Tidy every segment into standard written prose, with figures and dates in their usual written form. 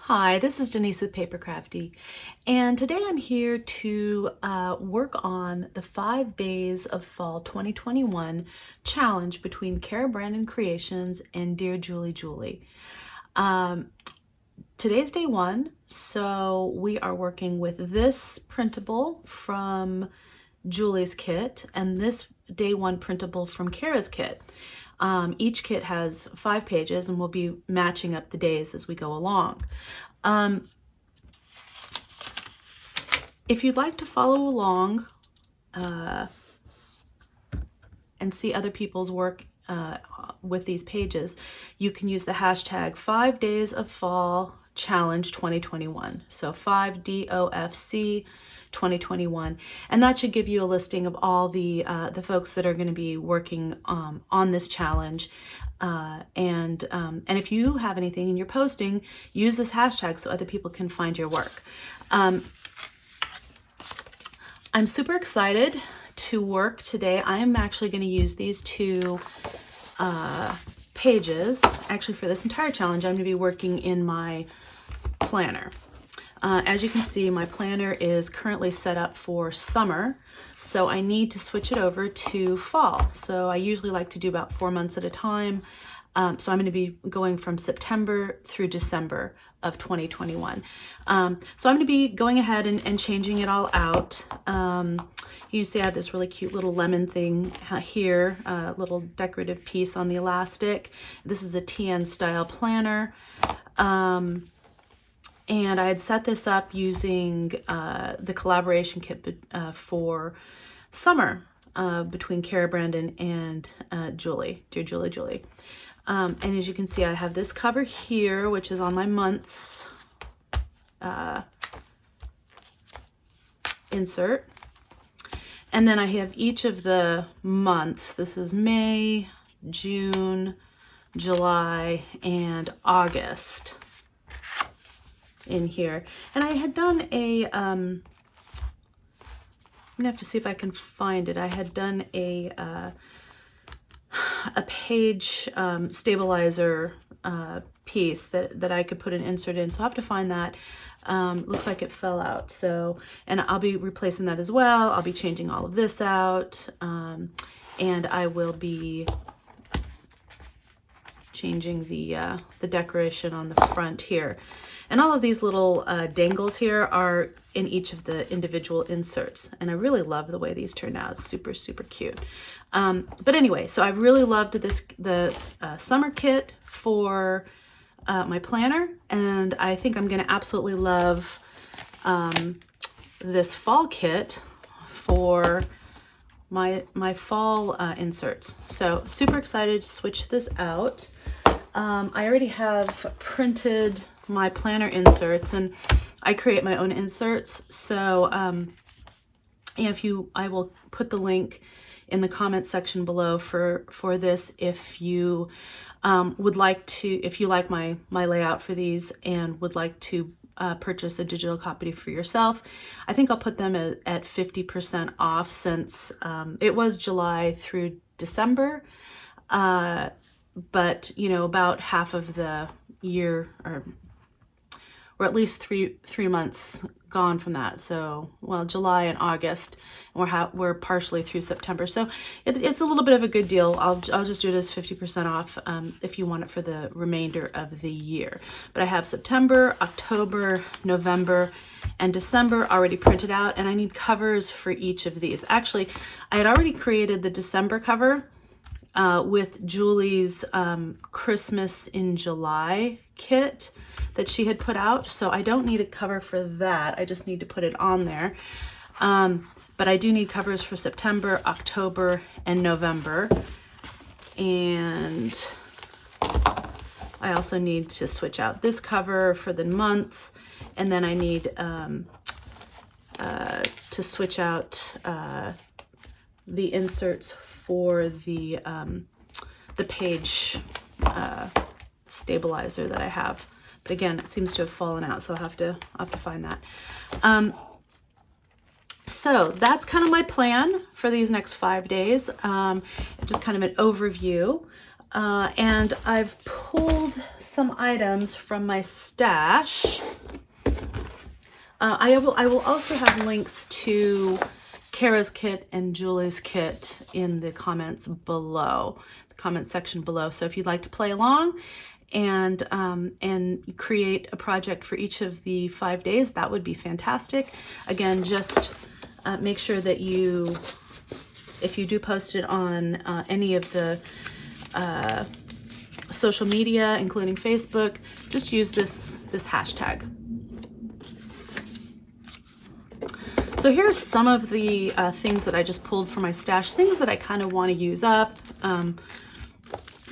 Hi, this is Denise with Papercrafty, and today I'm here to work on the 5 Days of Fall 2021 challenge between Cara Brandon Creations and Dear Julie Julie. Today's day 1, so we are working with this printable from Julie's kit and this day 1 printable from Cara's kit. Each kit has 5 pages and we'll be matching up the days as we go along. If you'd like to follow along and see other people's work with these pages, you can use the hashtag 5 Days of Fall Challenge 2021. So 5DOFC 2021, and that should give you a listing of all the folks that are going to be working on this challenge. And if you have anything and you're posting, use this hashtag so other people can find your work. I'm super excited to work today. I am actually going to use these 2 pages. Actually, for this entire challenge, I'm going to be working in my planner. As you can see, my planner is currently set up for summer, so I need to switch it over to fall. So I usually like to do about 4 months at a time. So I'm going to be going from September through December of 2021. So I'm going to be going ahead and changing it all out. You see I have this really cute little lemon thing here, a little decorative piece on the elastic. This is a TN style planner. And I had set this up using the collaboration kit for summer between Cara Brandon and Dear Julie Julie. And as you can see, I have this cover here, which is on my months insert. And then I have each of the months. This is May, June, July, and August in here. And I had done a, I'm gonna have to see if I can find it. I had done a page stabilizer piece that I could put an insert in, so I'll have to find that. Looks like it fell out, so, and I'll be replacing that as well. I'll be changing all of this out, and I will be changing the decoration on the front here. And all of these little dangles here are in each of the individual inserts. And I really love the way these turned out. It's super, super cute. But anyway, so I really loved the summer kit for my planner. And I think I'm going to absolutely love this fall kit for my fall inserts. So super excited to switch this out. I already have printed my planner inserts, and I create my own inserts. So I will put the link in the comment section below for this if you would like to, if you like my layout for these and would like to purchase a digital copy for yourself. I think I'll put them at 50% off since it was July through December. But you know, about half of the year, or at least three months gone from that. So, well, July and August, and we're partially through September. So it's a little bit of a good deal. I'll just do it as 50% off if you want it for the remainder of the year. But I have September, October, November, and December already printed out, and I need covers for each of these. Actually, I had already created the December cover with Julie's Christmas in July kit that she had put out. So I don't need a cover for that. I just need to put it on there. But I do need covers for September, October, and November. And I also need to switch out this cover for the months. And then I need to switch out the inserts for the page stabilizer that I have. But again, it seems to have fallen out, so I'll have to find that. So that's kind of my plan for these next 5 days. Just kind of an overview. And I've pulled some items from my stash. I will also have links to Cara's kit and Julie's kit in the comments below, the comment section below. So if you'd like to play along and create a project for each of the 5 days, that would be fantastic. Again, just make sure that if you do post it on any of the social media, including Facebook, just use this hashtag. So here are some of the things that I just pulled from my stash, things that I kind of want to use up,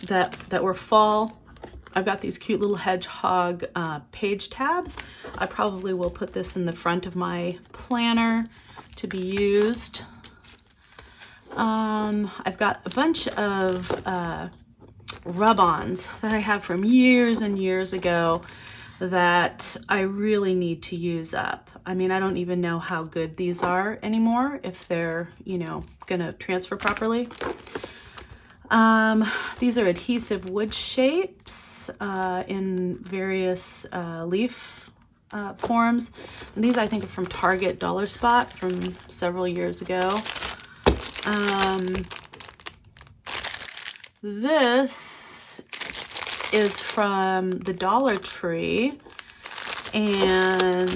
that were fall. I've got these cute little hedgehog page tabs. I probably will put this in the front of my planner to be used. I've got a bunch of rub-ons that I have from years and years ago that I really need to use up. I mean, I don't even know how good these are anymore, if they're, gonna transfer properly. These are adhesive wood shapes in various leaf forms. And these I think are from Target Dollar Spot from several years ago. This is from the Dollar Tree, and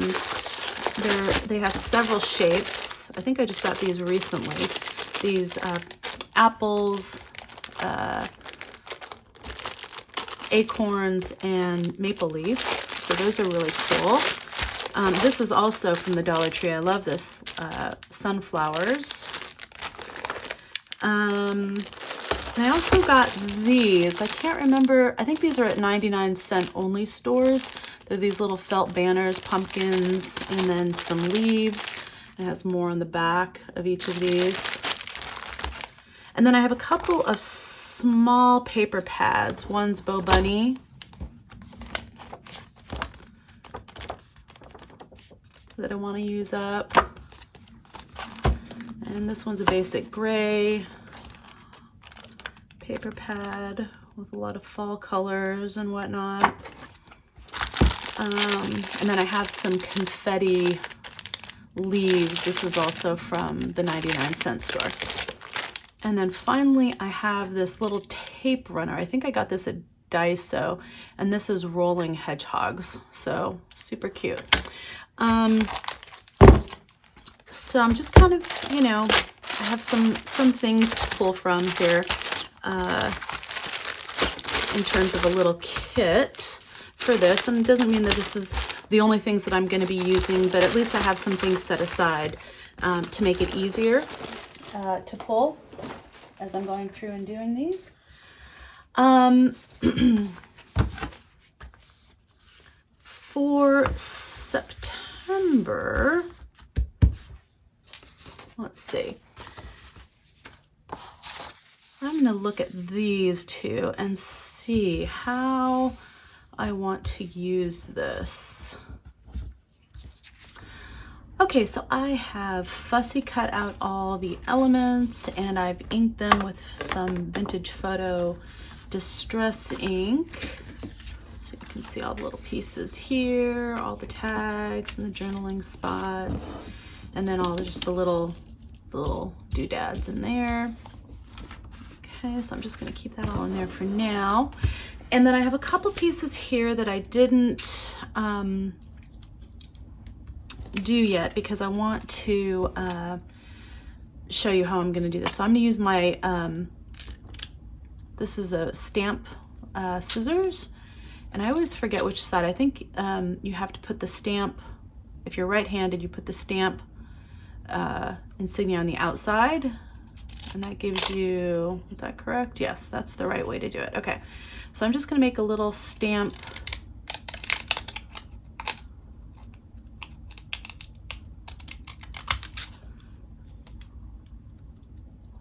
they have several shapes. I think I just got these recently. These apples, acorns, and maple leaves. So those are really cool. This is also from the Dollar Tree. I love this. Sunflowers. And I also got these. I can't remember. I think these are at 99-cent only stores. They're these little felt banners, pumpkins, and then some leaves. It has more on the back of each of these. And then I have a couple of small paper pads. One's Bo Bunny. That I want to use up. And this one's a basic gray paper pad with a lot of fall colors and whatnot. And then I have some confetti leaves. This is also from the 99-cent store. And then finally, I have this little tape runner. I think I got this at Daiso, and this is rolling hedgehogs. So super cute. So I'm just kind of, I have some things to pull from here in terms of a little kit for this. And it doesn't mean that this is the only things that I'm going to be using, but at least I have some things set aside to make it easier to pull as I'm going through and doing these. For September, let's see. I'm going to look at these two and see how I want to use this. Okay, so I have fussy cut out all the elements, and I've inked them with some vintage photo distress ink. So you can see all the little pieces here, all the tags and the journaling spots, and then all just the little doodads in there. Okay, so I'm just going to keep that all in there for now. And then I have a couple pieces here that I didn't do yet because I want to show you how I'm going to do this. So I'm going to use my, this is a stamp scissors, and I always forget which side. I think you have to put the stamp, if you're right-handed, you put the stamp insignia on the outside, and that gives you, is that correct? Yes, that's the right way to do it. Okay, so I'm just going to make a little stamp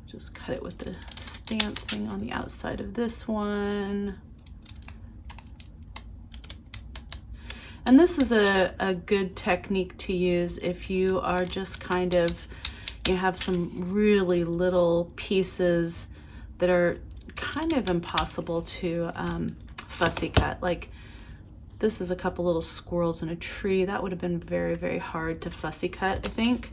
just cut it with the stamp thing on the outside of this one. And this is a good technique to use if you are just kind of, you have some really little pieces that are kind of impossible to fussy cut. Like this is a couple little squirrels in a tree. That would have been very, very hard to fussy cut, I think.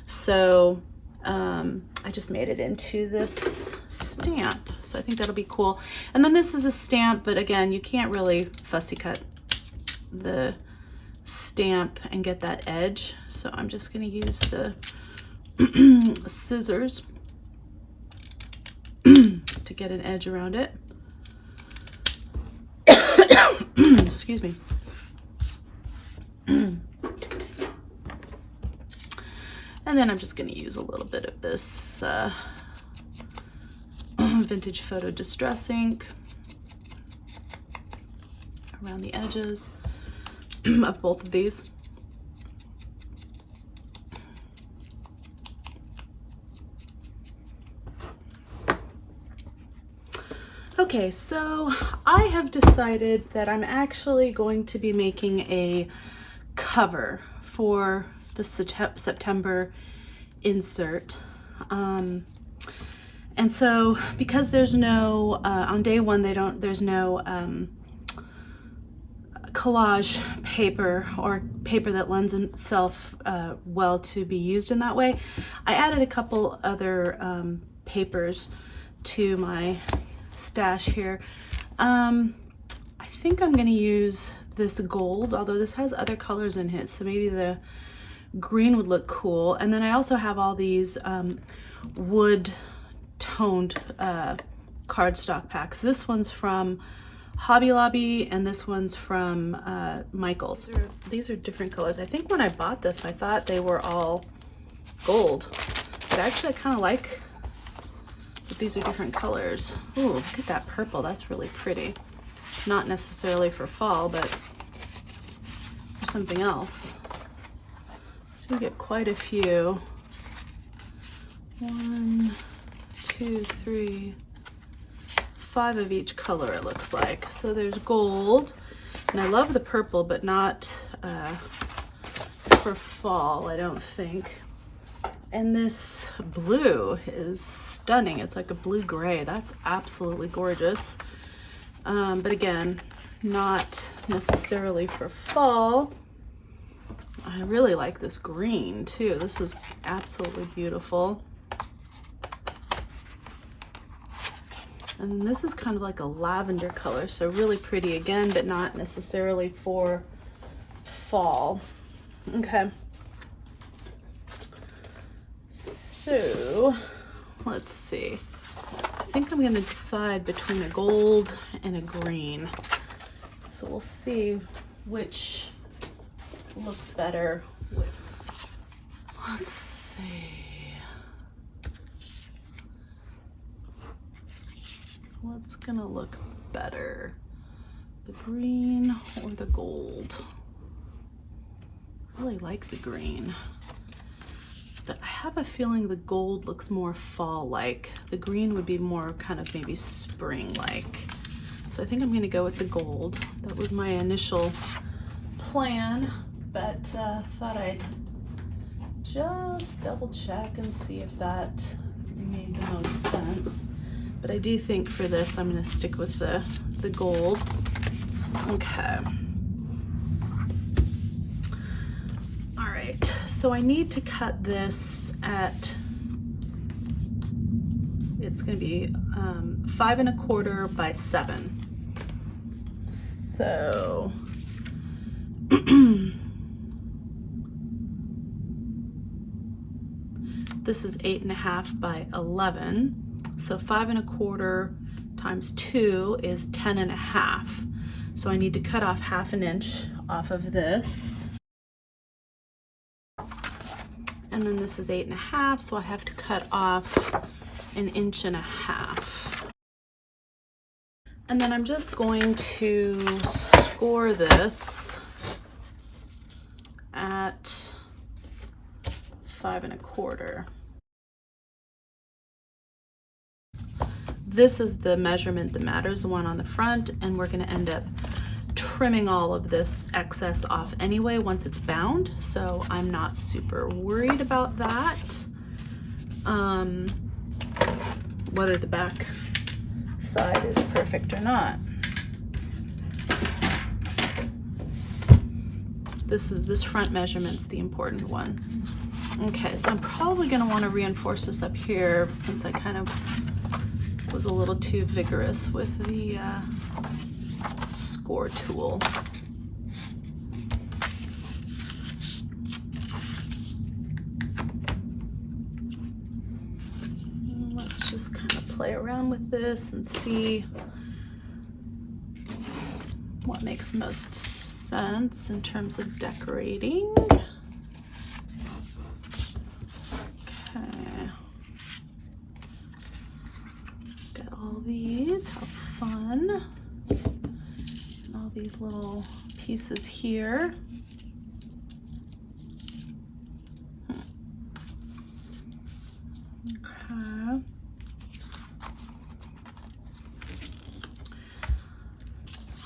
So I just made it into this stamp. So I think that'll be cool. And then this is a stamp, but again, you can't really fussy cut the stamp and get that edge. So I'm just going to use the scissors to get an edge around it. Excuse me. And then I'm just going to use a little bit of this Vintage Photo Distress ink around the edges of both of these. Okay, so I have decided that I'm actually going to be making a cover for the September insert. And so because there's no, on day one, there's no collage paper or paper that lends itself well to be used in that way, I added a couple other papers to my stash here. I think I'm going to use this gold, although this has other colors in it, so maybe the green would look cool. And then I also have all these wood toned cardstock packs. This one's from Hobby Lobby and this one's from Michael's. These are different colors. I think when I bought this I thought they were all gold, but actually I kind of like that these are different colors. Ooh, look at that purple, that's really pretty. Not necessarily for fall, but for something else. So you get quite a few. 1, 2, 3, 5 of each color it looks like. So there's gold, and I love the purple, but not for fall, I don't think. And this blue is stunning. It's like a blue-gray. That's absolutely gorgeous. But again, not necessarily for fall. I really like this green too. This is absolutely beautiful. And this is kind of like a lavender color, so really pretty again, but not necessarily for fall. Okay. So let's see. I think I'm going to decide between a gold and a green. So we'll see which looks better. Let's see. What's going to look better? The green or the gold? I really like the green. But I have a feeling the gold looks more fall-like. The green would be more kind of maybe spring-like. So I think I'm going to go with the gold. That was my initial plan, but thought I'd just double check and see if that made the most sense. But I do think for this I'm going to stick with the gold. Okay. So I need to cut this at, it's going to be 5 1/4 by 7. So this is 8 1/2 by 11. So 5 1/4 times 2 is 10 1/2. So I need to cut off 1/2 inch off of this. And then this is 8 1/2, so I have to cut off 1 1/2 inches. And then I'm just going to score this at 5 1/4. This is the measurement that matters, the one on the front, and we're going to end up trimming all of this excess off anyway once it's bound, so I'm not super worried about that. Whether the back side is perfect or not. This front measurement's the important one. Okay, so I'm probably going to want to reinforce this up here since I kind of was a little too vigorous with the score tool. Let's just kind of play around with this and see what makes most sense in terms of decorating. Okay. Got all these, how fun. And all these little pieces here. Okay.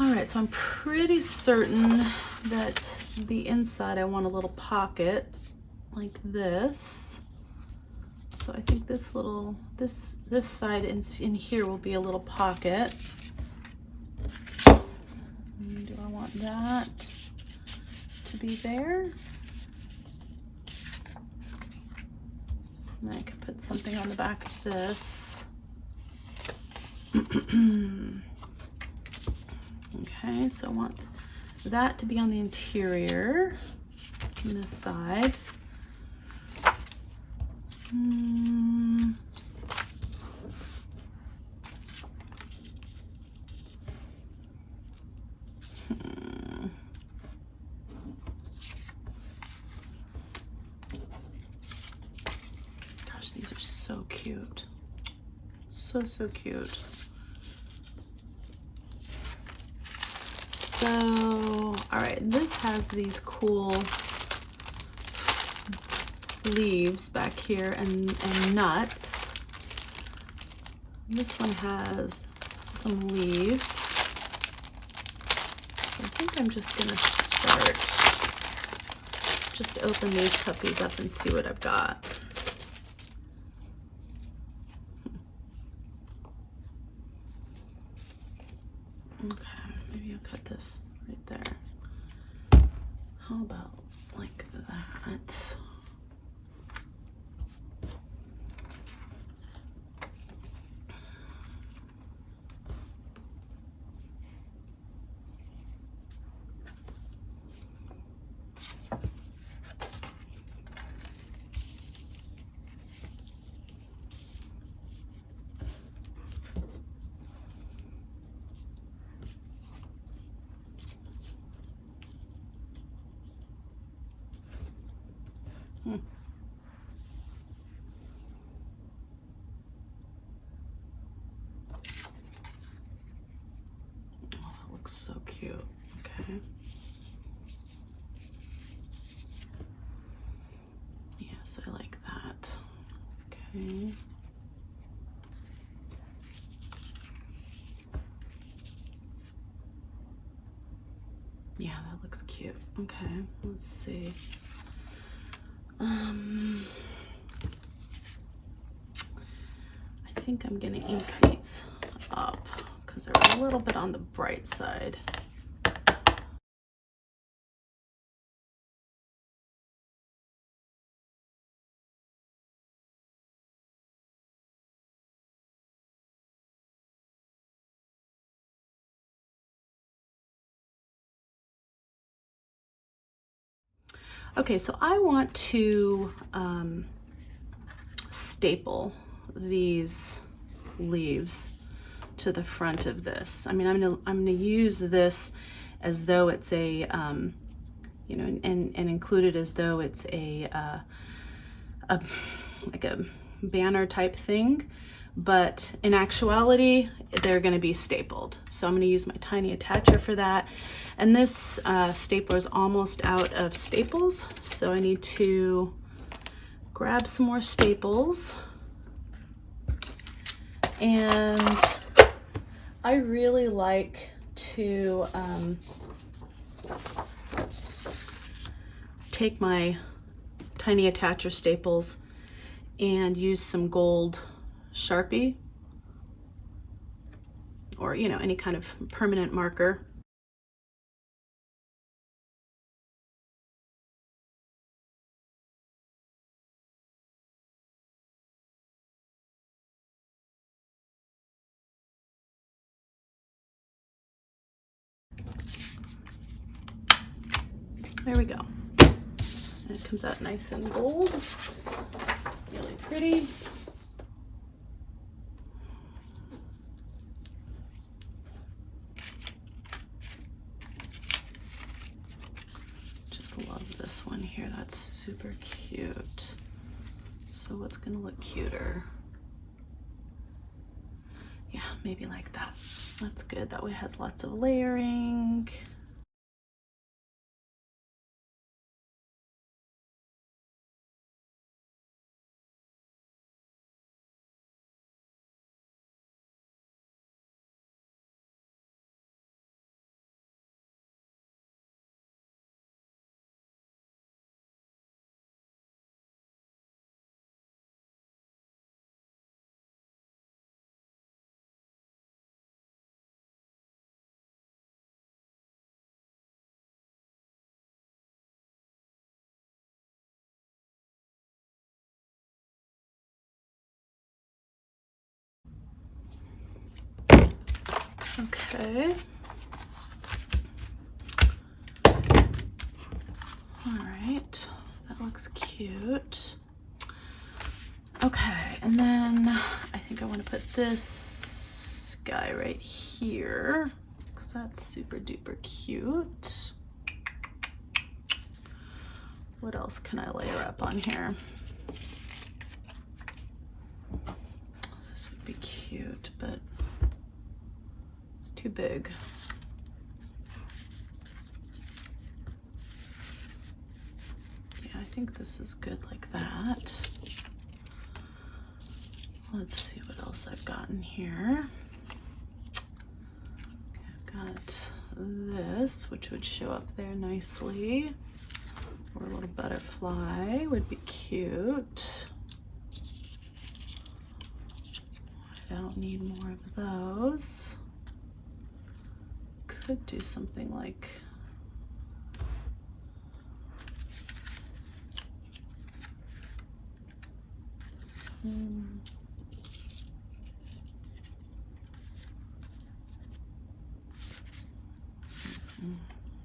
All right, so I'm pretty certain that the inside I want a little pocket like this. So I think this little, this side in here will be a little pocket. Do I want that to be there? And I could put something on the back of this. Okay, so I want that to be on the interior on this side. Gosh, these are so cute. So cute. So, all right, this has these cool leaves back here and nuts. This one has some leaves. So I think I'm just gonna just open these puppies up and see what I've got. Okay, maybe I'll cut this right there. How about like that? Oh, that looks so cute. Okay. Yes, I like that. Okay. Yeah, that looks cute. Okay, let's see. I think I'm gonna ink these up because they're a little bit on the bright side. Okay, so I want to staple these leaves to the front of this. I mean, I'm gonna use this as though it's a you know, and include it as though it's a like a banner type thing, but in actuality they're going to be stapled. So I'm going to use my tiny attacher for that, and this stapler is almost out of staples, so I need to grab some more staples. And I really like to take my tiny attacher staples and use some gold Sharpie or, you know, any kind of permanent marker. There we go. And it comes out nice and gold. Really pretty. Just love this one here. That's super cute. So what's gonna look cuter? Yeah, maybe like that. That's good. That way it has lots of layering. Okay. All right, that looks cute. Okay, and then I think I want to put this guy right here because that's super duper cute. What else can I layer up on here? This would be cute, but it's too big. Yeah, I think this is good like that. Let's see what else I've gotten here. Okay, I've got this, which would show up there nicely. Or a little butterfly would be cute. I don't need more of those. Could do something like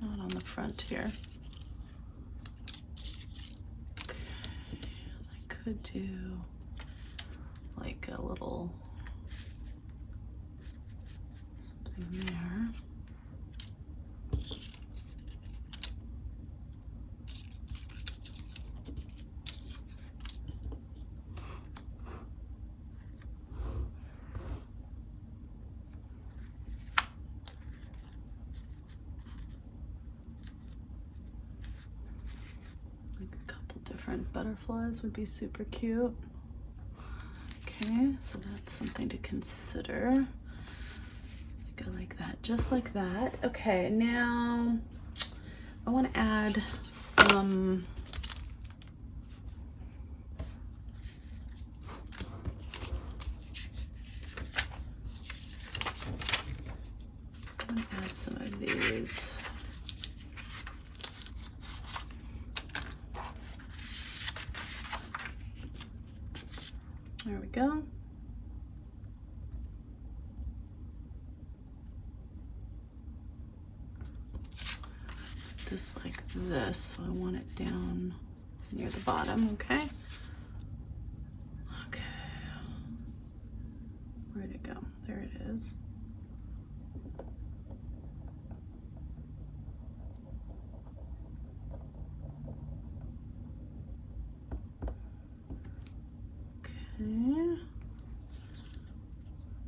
not on the front here. Okay, I could do like a little something there. Butterflies would be super cute. Okay, so that's something to consider. Go like that, just like that. Okay, now I want to add some of these. There we go. This like this, so I want it down near the bottom, okay? Okay. Where'd it go? There it is. Okay.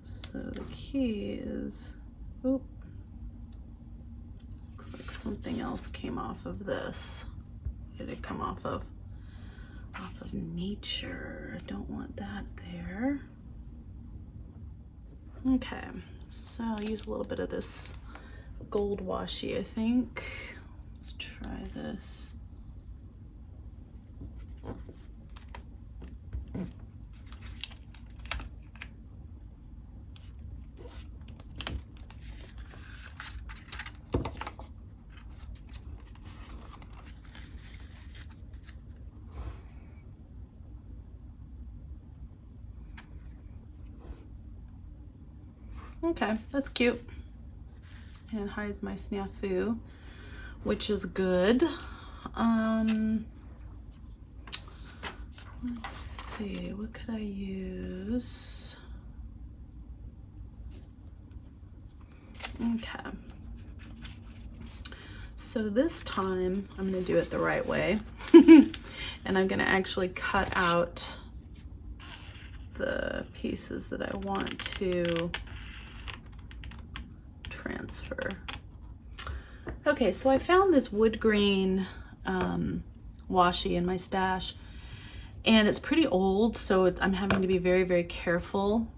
So the key is, oop. Looks like something else came off of this. Did it come off of nature? I don't want that there. Okay, so I'll use a little bit of this gold washi, I think. Let's try this. Okay, that's cute. And hides my snafu, which is good. Let's see, what could I use? Okay. So this time I'm going to do it the right way. And I'm going to actually cut out the pieces that I want to transfer. Okay, so I found this wood grain washi in my stash, and it's pretty old, so I'm having to be very, very careful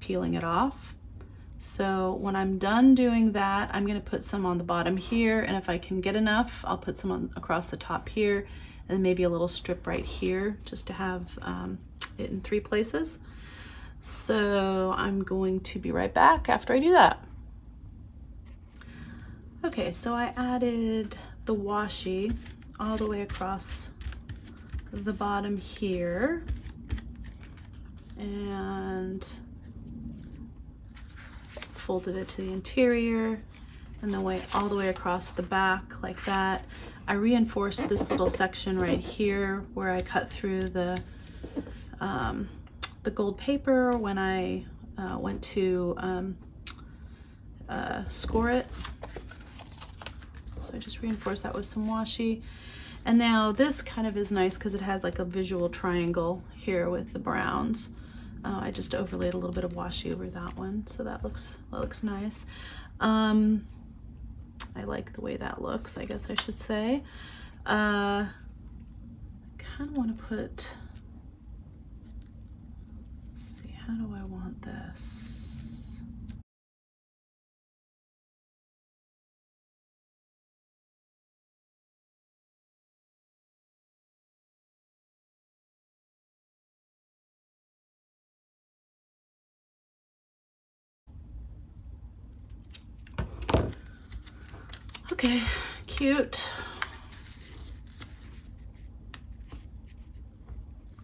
peeling it off. So when I'm done doing that, I'm going to put some on the bottom here, and if I can get enough, I'll put some on across the top here, and maybe a little strip right here, just to have it in 3 places. So I'm going to be right back after I do that. Okay, so I added the washi all the way across the bottom here, and folded it to the interior, and then all the way across the back like that. I reinforced this little section right here where I cut through the gold paper when I went to score it. So I just reinforced that with some washi. And now this kind of is nice because it has like a visual triangle here with the browns. I just overlaid a little bit of washi over that one, so that looks nice. I like the way that looks, I guess I should say. I kind of want to put, let's see, how do I want this? Okay, cute.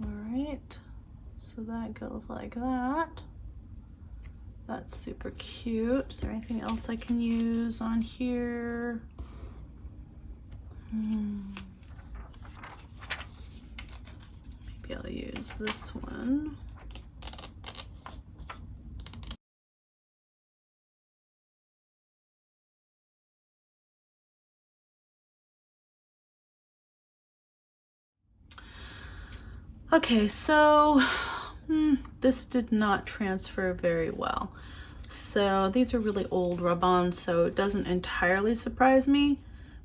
All right, so that goes like that. That's super cute. Is there anything else I can use on here? Maybe I'll use this one. Okay, so this did not transfer very well. So these are really old rub-ons, so it doesn't entirely surprise me,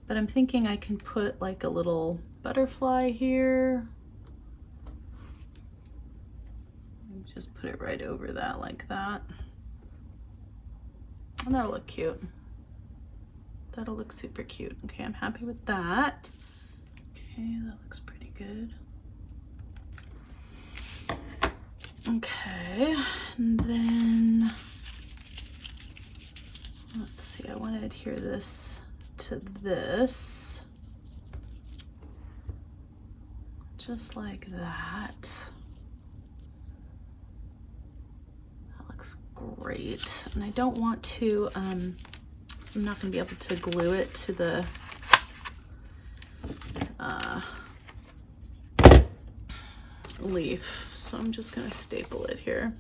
but I'm thinking I can put like a little butterfly here. Just put it right over that like that. And that'll look cute. That'll look super cute. Okay, I'm happy with that. Okay, that looks pretty good. Okay, and then let's see, I want to adhere this to this, just like that. That looks great. And I don't want to, I'm not going to be able to glue it to the leaf, so I'm just going to staple it here.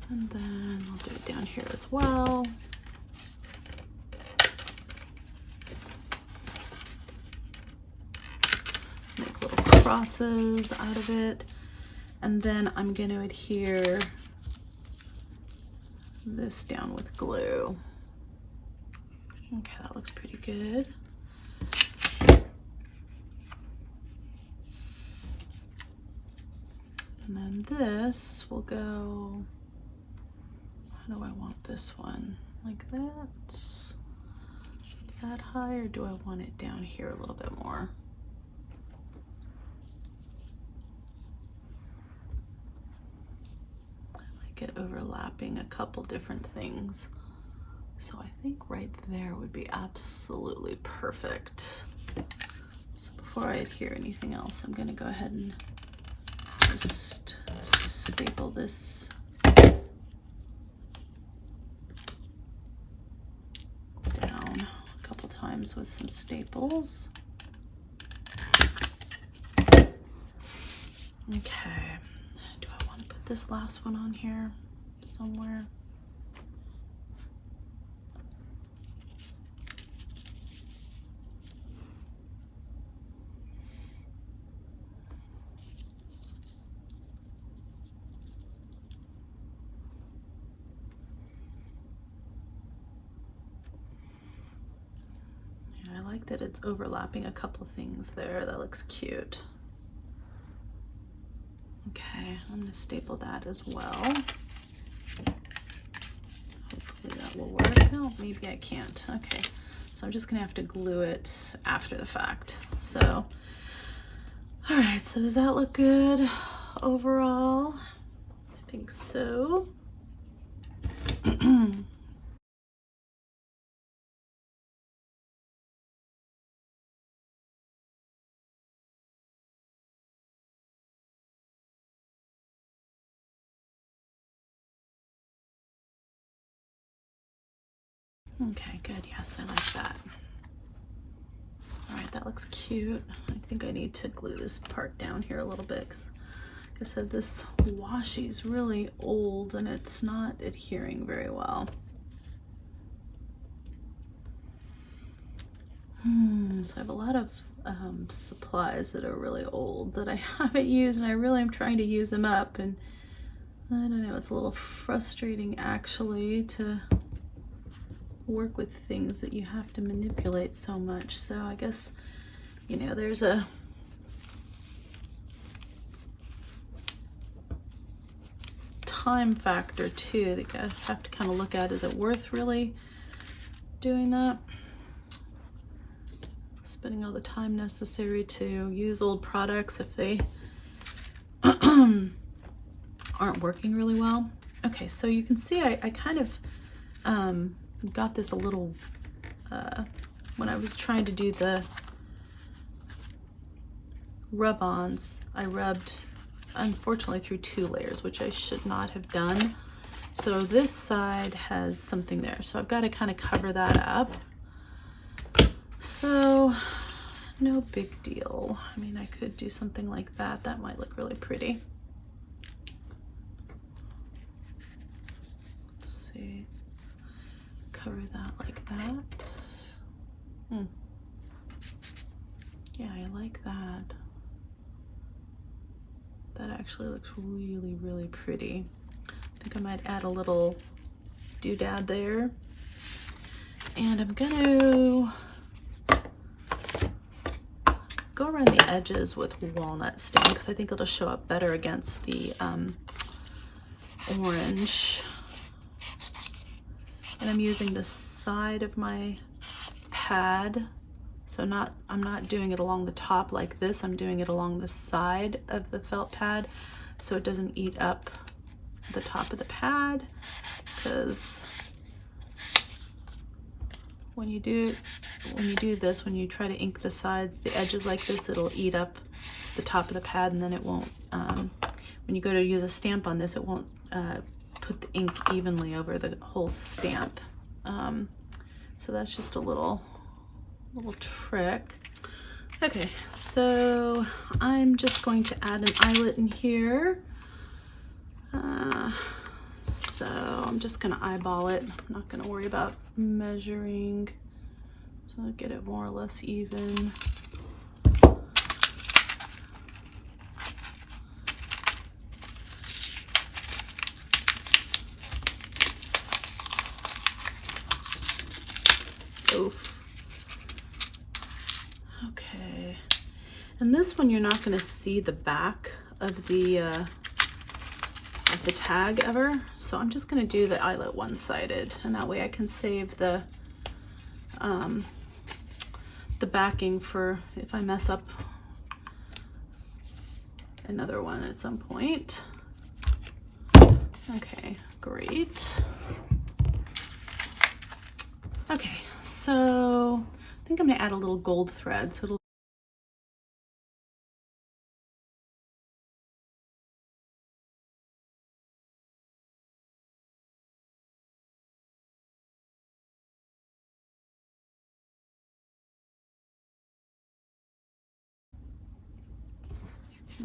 And then I'll do it down here as well. Make little crosses out of it. And then I'm going to adhere this down with glue. Okay, that looks pretty good. And then this will go, how do I want this one? Like that? That high, or do I want it down here a little bit more? like it overlapping a couple different things. So I think right there would be absolutely perfect. So before I adhere anything else, I'm gonna go ahead and just staple this down a couple times with some staples. Okay, do I want to put this last one on here somewhere? Yeah, I like that it's overlapping a couple things there. That looks cute. Okay, I'm going to staple that as well. Hopefully that will work. No, maybe I can't. Okay, so I'm just going to have to glue it after the fact. So, all right, so does that look good overall? I think so. Okay, good. Yes, I like that. All right, that looks cute. I think I need to glue this part down here a little bit because, like I said, this washi is really old and it's not adhering very well. So I have a lot of supplies that are really old that I haven't used, and I really am trying to use them up, and I don't know, it's a little frustrating actually to work with things that you have to manipulate so much. So I guess, you know, there's a time factor too that you have to kind of look at. Is it worth really doing that? Spending all the time necessary to use old products if they aren't working really well. Okay, so you can see I kind of got this a little, when I was trying to do the rub-ons, I rubbed, unfortunately, through 2 layers, which I should not have done. So this side has something there, so I've got to kind of cover that up. So no big deal. I mean, I could do something like that. That might look really pretty. Let's see. Cover that like that. Yeah, I like that. That actually looks really, really pretty. I think I might add a little doodad there. And I'm gonna go around the edges with walnut stain because I think it'll show up better against the orange. And I'm using the side of my pad. So I'm not doing it along the top like this, I'm doing it along the side of the felt pad so it doesn't eat up the top of the pad, because when you do this, when you try to ink the sides, the edges like this, it'll eat up the top of the pad, and then it won't, when you go to use a stamp on this, it won't put the ink evenly over the whole stamp. So that's just a little trick. Okay, so I'm just going to add an eyelet in here. So I'm just gonna eyeball it. I'm not gonna worry about measuring. So I'll get it more or less even. Oof. Okay, and this one you're not going to see the back of the tag ever, so I'm just going to do the eyelet one-sided, and that way I can save the backing for if I mess up another one at some point. Okay, great. Okay, so I think I'm gonna add a little gold thread. So it'll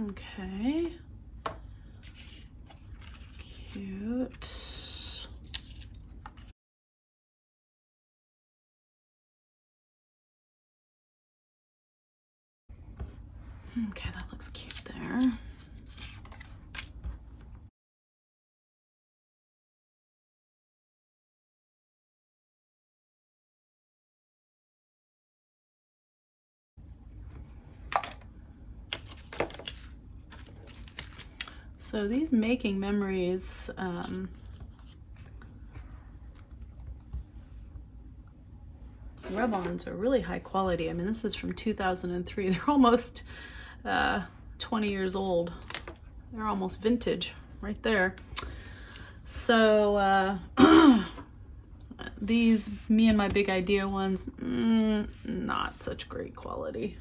okay. Cute. Okay, that looks cute there. So these making memories, rub-ons are really high quality. I mean, this is from 2003. They're almost 20 years old. They're almost vintage right there. So these Me and My Big Idea ones, not such great quality.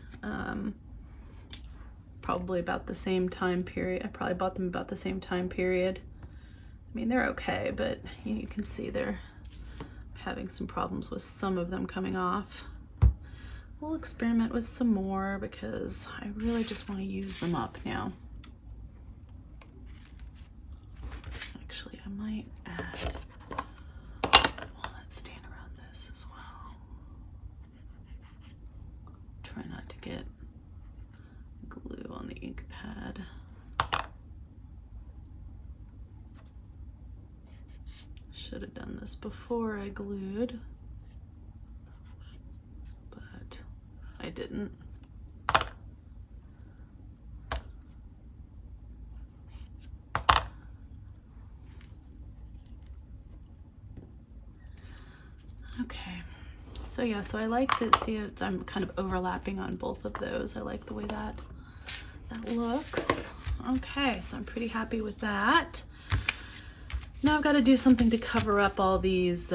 Probably about the same time period. I probably bought them about the same time period. I mean, they're okay, but you can see they're having some problems with some of them coming off. We'll experiment with some more because I really just want to use them up now. Actually, I might add walnut stain around this as well. Try not to get glue on the ink pad. Should have done this before I glued, but I didn't. Okay, so yeah, so I like that, see, I'm kind of overlapping on both of those. I like the way that looks. Okay, so I'm pretty happy with that. Now I've got to do something to cover up all these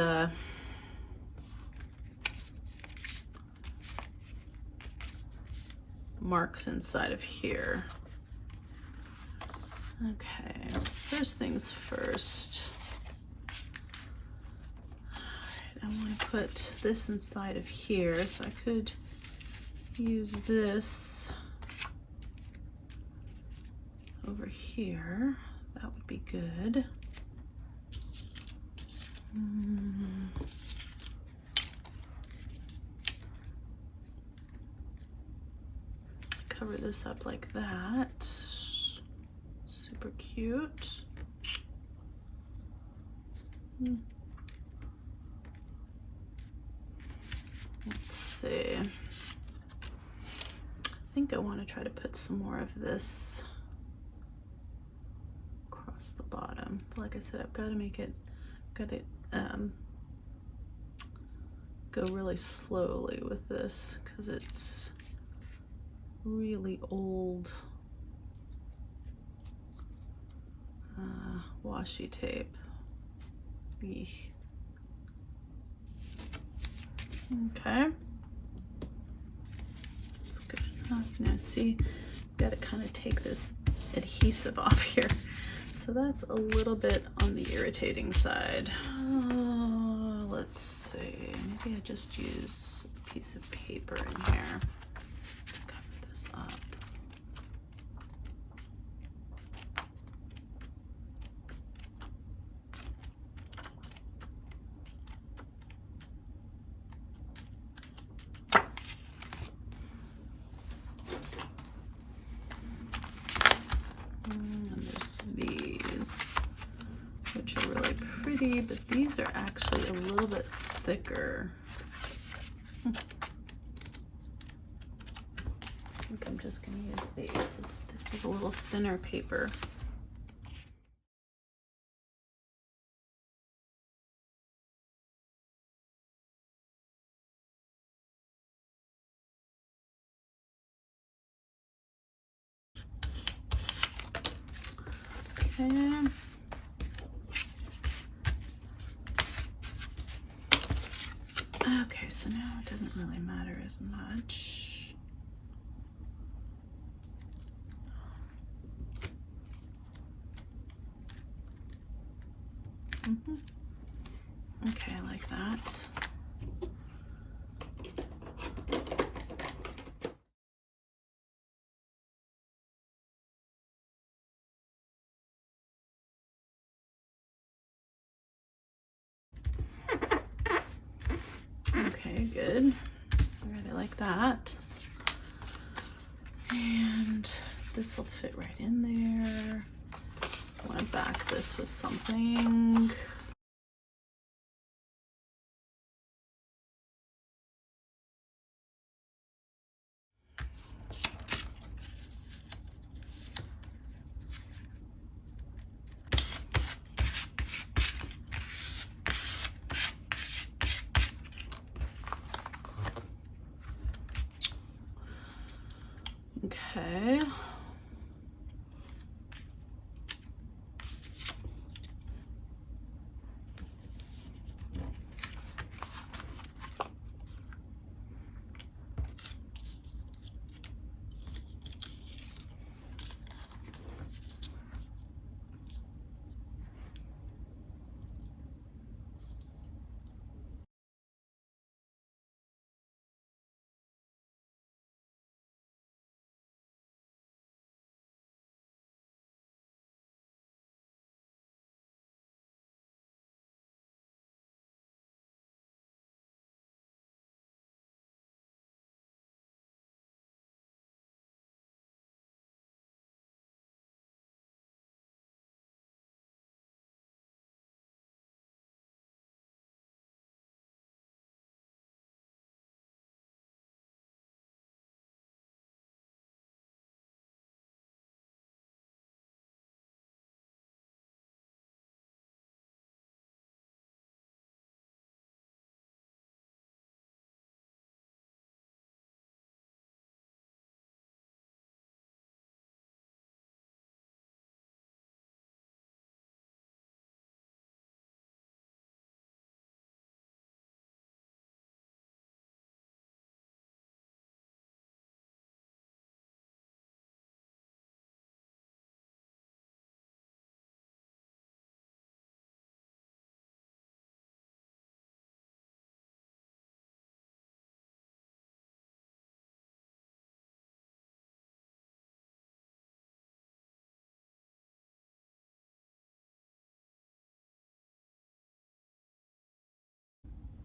marks inside of here. Okay, first things first. I want to put this inside of here, so I could use this over here. That would be good. Cover this up like that. Super cute. Let's see. I think I want to try to put some more of this across the bottom. But like I said, I've got to make it, go really slowly with this because it's really old washi tape. Eesh. Okay, that's good enough. Now see, got to kind of take this adhesive off here. So that's a little bit on the irritating side. Let's see, maybe I just use a piece of paper in here to cover this up. And there's these, which are really pretty, but these are actually a little bit thicker. I think I'm just going to use these. This is a little thinner paper. Okay. Okay, so now it doesn't really matter as much. Okay, like that. Okay, good. I really like that. And this will fit right in there. I want to back this with something. Okay.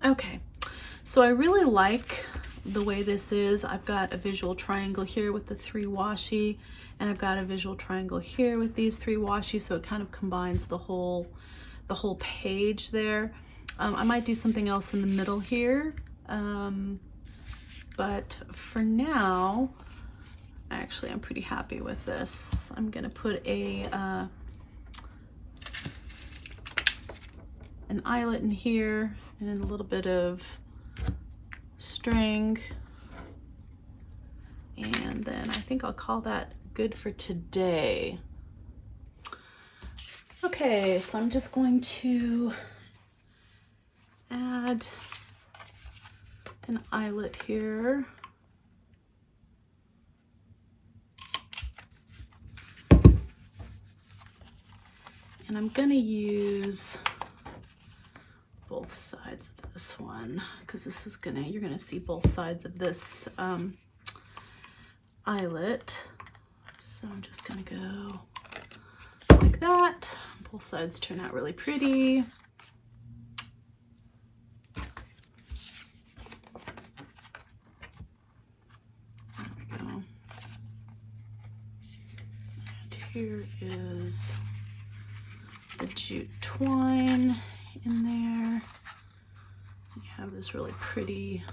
Okay, so I really like the way this is. I've got a visual triangle here with the 3 washi, and I've got a visual triangle here with these 3 washi, so it kind of combines the whole page there. I might do something else in the middle here, but for now, actually I'm pretty happy with this. I'm gonna put an eyelet in here and a little bit of string, and then I think I'll call that good for today. Okay, so I'm just going to add an eyelet here. And I'm gonna use both sides of this one because this is you're gonna see both sides of this eyelet. So I'm just gonna go like that. Both sides turn out really pretty. There we go. And here is the jute twine in there. You have this really pretty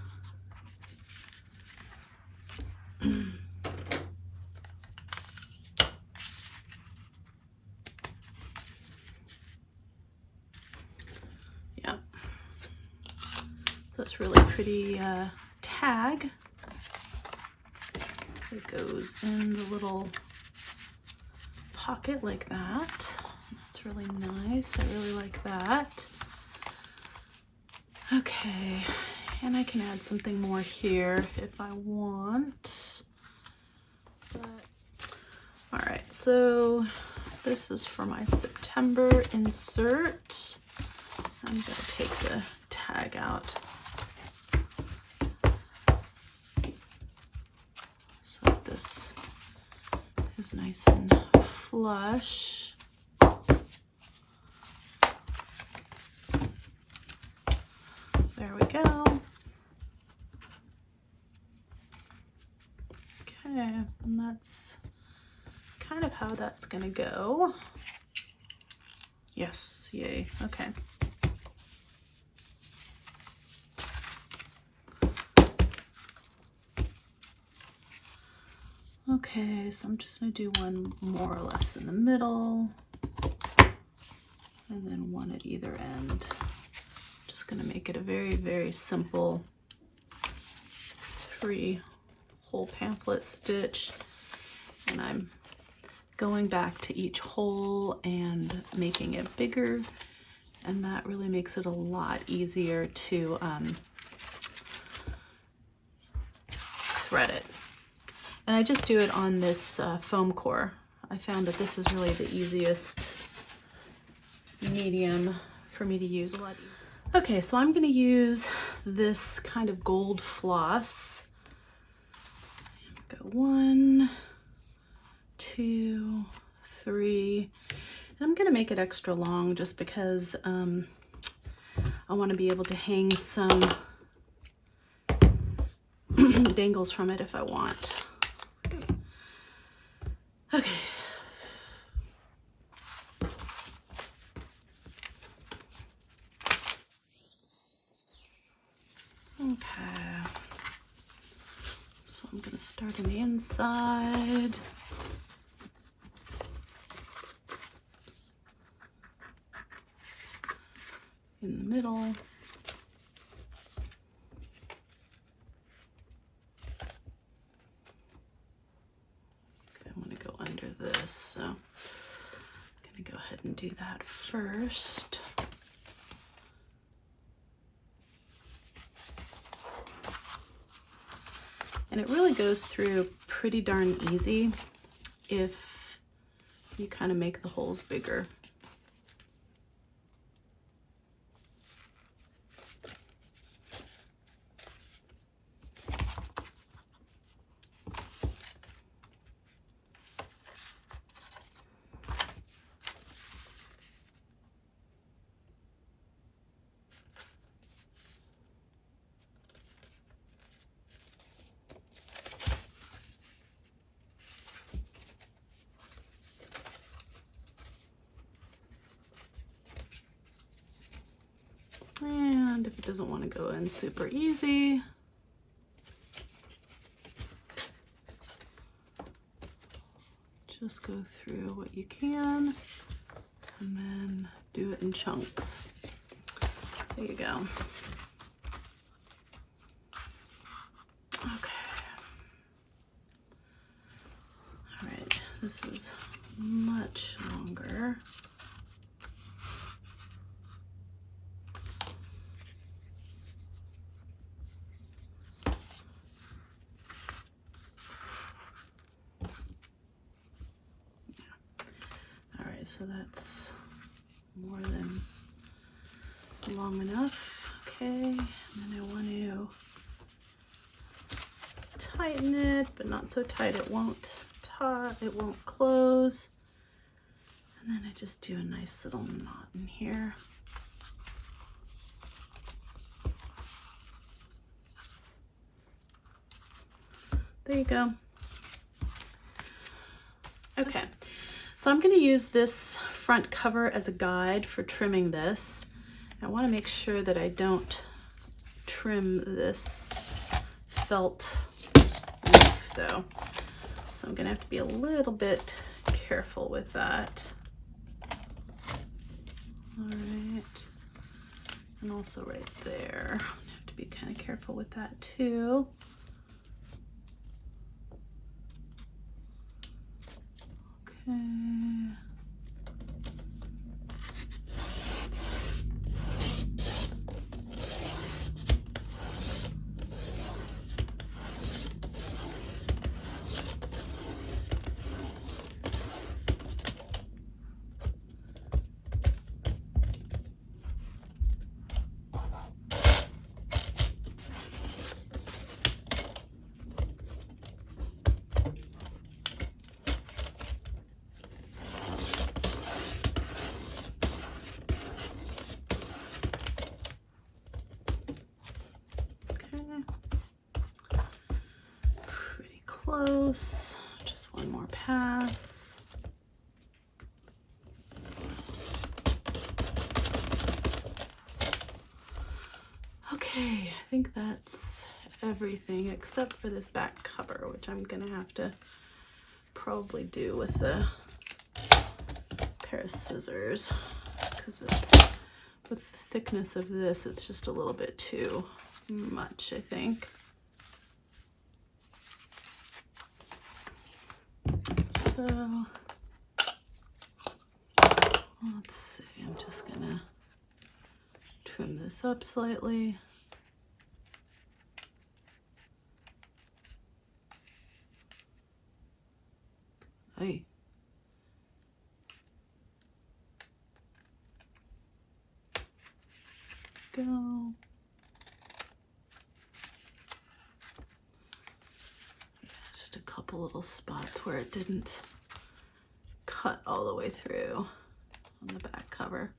yeah, so it's really pretty tag. It goes in the little pocket like that. That's really nice. I really like that. Okay, And I can add something more here if I want. But, all right, so this is for my September insert. I'm going to take the tag out. So this is nice and flush. There we go. Okay, and that's kind of how that's gonna go. Yes, yay, okay. Okay, so I'm just gonna do one more or less in the middle, and then one at either end. Just gonna make it a very, very simple 3-hole pamphlet stitch, and I'm going back to each hole and making it bigger, and that really makes it a lot easier to thread it. And I just do it on this foam core. I found that this is really the easiest medium for me to use. A lot easier. Okay, so I'm going to use this kind of gold floss. Go 1, 2, 3. And I'm going to make it extra long just because I want to be able to hang some dangles from it if I want. Okay. Okay. So I'm going to start on the inside. Oops. In the middle. So I'm going to go ahead and do that first. And it really goes through pretty darn easy if you kind of make the holes bigger. And if it doesn't want to go in super easy, just go through what you can and then do it in chunks. There you go. Okay. All right, this is much longer. So that's more than long enough. Okay, and then I want to tighten it, but not so tight it won't close. And then I just do a nice little knot in here. There you go. Okay. So I'm going to use this front cover as a guide for trimming this. I want to make sure that I don't trim this felt leaf though. So I'm going to have to be a little bit careful with that. All right. And also right there. I'm going to have to be kind of careful with that too. Okay. close. Just one more pass. Okay, I think that's everything except for this back cover, which I'm gonna have to probably do with a pair of scissors, because it's, with the thickness of this, it's just a little bit too much, I think. So let's see, I'm just gonna trim this up slightly. Hey. Go. Just a couple little spots where it didn't cut all the way through on the back cover.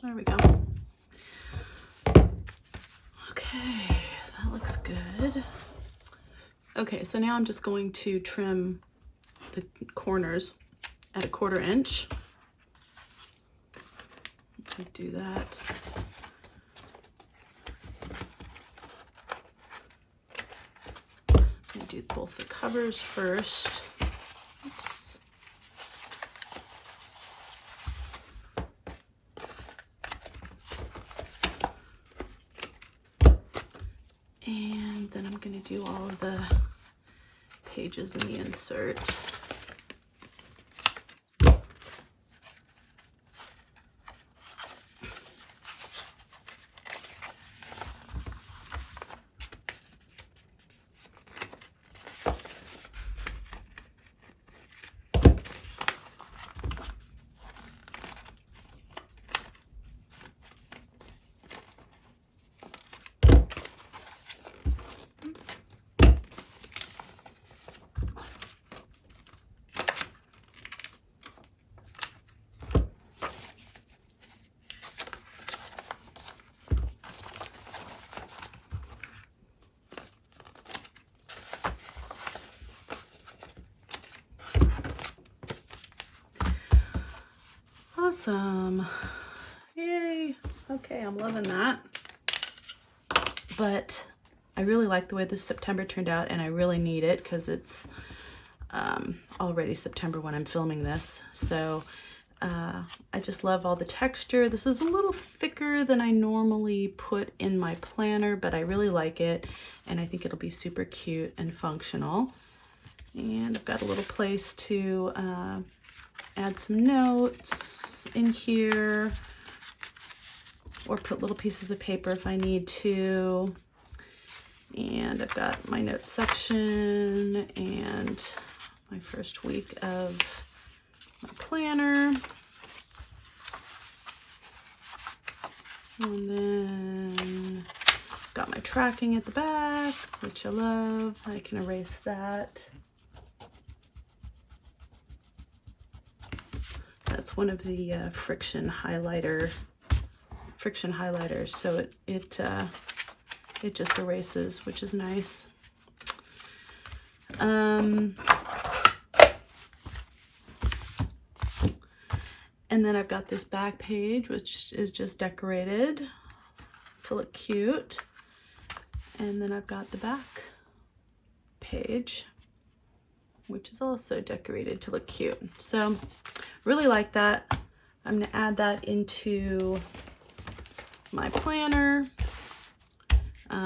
There we go. Okay, that looks good. Okay, so now I'm just going to trim the corners at 1/4 inch. Do that. I'm going to do both the covers first. Oops. And then I'm going to do all of the pages in the insert. Awesome. Yay. Okay, I'm loving that. But I really like the way this September turned out, and I really need it because it's already September when I'm filming this. So I just love all the texture. This is a little thicker than I normally put in my planner, but I really like it, and I think it'll be super cute and functional. And I've got a little place to add some notes in here, or put little pieces of paper if I need to. And I've got my notes section and my first week of my planner. And then got my tracking at the back, which I love. I can erase that. That's one of the friction highlighters, so it just erases, which is nice. And then I've got this back page, which is just decorated to look cute. And then I've got the back page, which is also decorated to look cute. So really like that. I'm going to add that into my planner,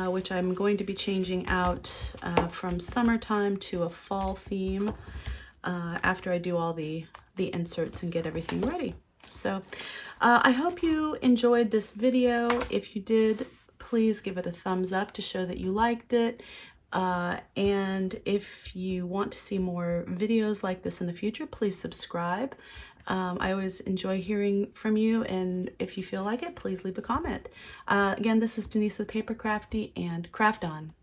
which I'm going to be changing out from summertime to a fall theme after I do all the inserts and get everything ready. So I hope you enjoyed this video. If you did, please give it a thumbs up to show that you liked it. And if you want to see more videos like this in the future, please subscribe. I always enjoy hearing from you, and if you feel like it, please leave a comment. Again, this is Denise with Paper Crafty, and craft on.